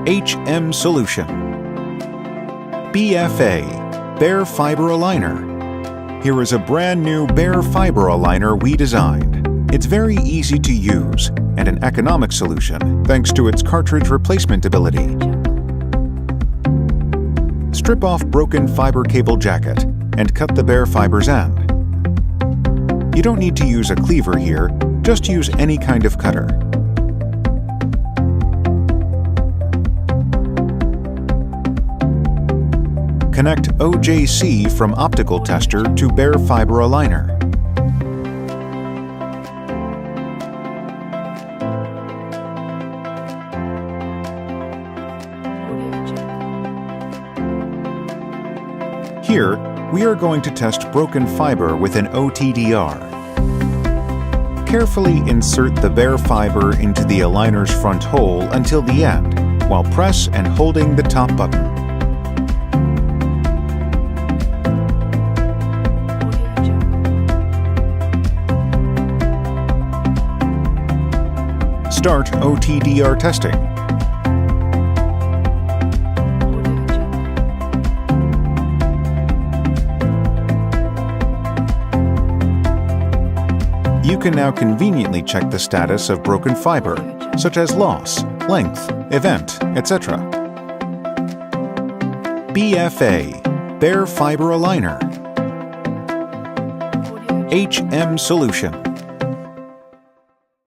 HM solution. BFA, bare fiber aligner. Here is a brand new bare fiber aligner we designed. It's very easy to use and an economic solution thanks to its cartridge replacement ability. Strip off broken fiber cable jacket and cut the bare fiber's end. You don't need to use a cleaver here, just use any kind of cutter. Connect OJC from optical tester to bare fiber aligner. Here, we are going to test broken fiber with an OTDR. Carefully insert the bare fiber into the aligner's front hole until the end, while press and holding the top button. Start OTDR testing. You can now conveniently check the status of broken fiber, such as loss, length, event, etc. BFA, bare fiber aligner. HM solution.